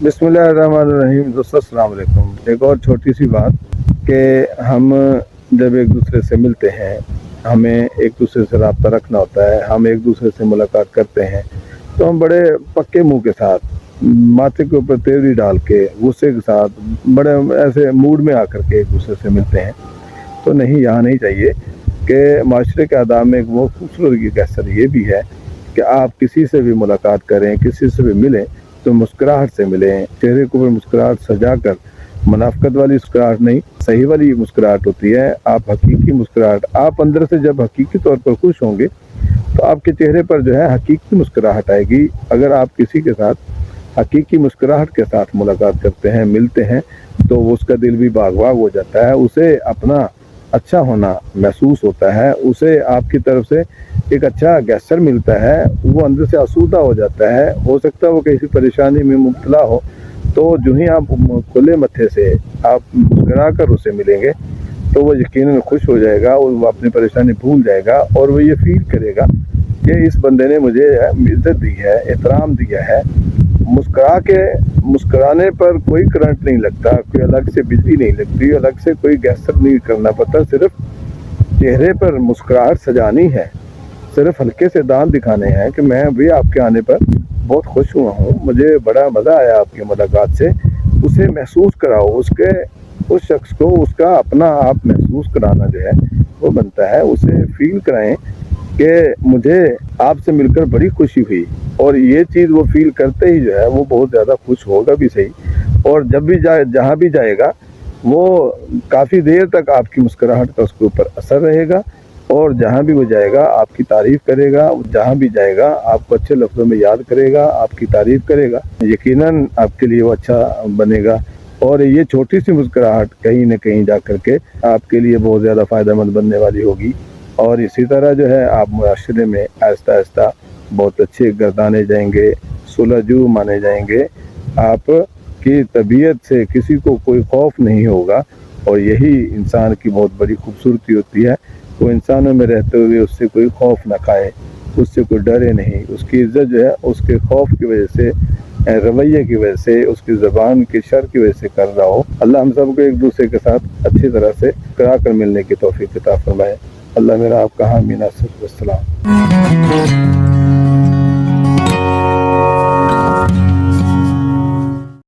बिस्मिल्लाहिर्रहमानिर्रहीम। दोस्तों अस्सलाम वालेकुम। एक और छोटी सी बात कि हम जब एक दूसरे से मिलते हैं, हमें एक दूसरे से रब्ता रखना होता है, हम एक दूसरे से मुलाकात करते हैं तो हम बड़े पक्के मुंह के साथ, माथे के ऊपर तेली डाल के, गुस्से के साथ, बड़े ऐसे मूड में आकर के एक दूसरे से मिलते हैं। तो नहीं, यहाँ नहीं चाहिए कि माशरे के आदाब में एक वो खूबसूरती का असर ये भी है कि आप किसी से भी मुलाकात करें, किसी से भी मिलें तो मुस्कुराहट से मिलें। चेहरे को भी मुस्कुराहट सजा कर, मुनाफिकत वाली मुस्कुराहट नहीं, सही वाली मुस्कुराहट होती है। आप हकीकी मुस्कुराहट, आप अंदर से जब हकीकी तौर पर खुश होंगे तो आपके चेहरे पर जो है हकीकी मुस्कुराहट आएगी। अगर आप किसी के साथ हकीकी मुस्कुराहट के साथ मुलाकात करते हैं, मिलते हैं, तो उसका दिल भी बाग बाग हो जाता है, उसे अपना अच्छा होना महसूस होता है, उसे आपकी तरफ से एक अच्छा गैसर मिलता है, वो अंदर से आसूदा हो जाता है। हो सकता है वो किसी परेशानी में मुब्तला हो, तो जो ही आप खुले मत्थे से आप मुस्कुरा कर उसे मिलेंगे तो वो यकीनन खुश हो जाएगा, वो अपनी परेशानी भूल जाएगा और वो ये फील करेगा कि इस बंदे ने मुझे इज्जत दी है, एहतराम दिया है। मुस्कुराने पर कोई करंट नहीं लगता, कोई अलग से बिजली नहीं लगती, अलग से कोई गैसर नहीं करना पड़ता, सिर्फ चेहरे पर मुस्कुराहट सजानी है, सिर्फ हल्के से दांत दिखाने हैं कि मैं भी आपके आने पर बहुत खुश हुआ हूँ, मुझे बड़ा मज़ा आया आपकी मुलाकात से। उसे महसूस कराओ, उस शख्स को उसका अपना आप महसूस कराना जो है वो बनता है। उसे फील कराएं कि मुझे आपसे मिलकर बड़ी खुशी हुई, और ये चीज़ वो फील करते ही जो है वो बहुत ज़्यादा खुश होगा भी सही। और जब भी जहाँ भी जाएगा वो काफ़ी देर तक आपकी मुस्कुराहट का उसके ऊपर असर रहेगा, और जहाँ भी वो जाएगा आपकी तारीफ़ करेगा, जहाँ भी जाएगा आपको अच्छे लफ्ज़ों में याद करेगा, आपकी तारीफ़ करेगा। यकीनन आपके लिए वो अच्छा बनेगा, और ये छोटी सी मुस्कुराहट कहीं न कहीं जा कर के आपके लिए बहुत ज़्यादा फ़ायदेमंद बनने वाली होगी। और इसी तरह जो है आप मुआशरे में आहिस्ता आहिस्ता बहुत अच्छे गर्दाने जाएंगे, सुलझू माने जाएंगे। आप की तबीयत से किसी को कोई खौफ नहीं होगा, और यही इंसान की बहुत बड़ी खूबसूरती होती है। वो इंसानों में रहते हुए उससे कोई खौफ ना खाए, उससे कोई डरे नहीं। उसकी इज्जत जो है उसके खौफ की वजह से, रवैये की वजह से, उसकी ज़बान की शर की वजह से कर रहा हो। अल्लाह हम सबको एक दूसरे के साथ अच्छी तरह से करा कर मिलने की तौफीक अता फरमाए। अल्लाह मेरा आपका हामी नासिर। वस्सलाम।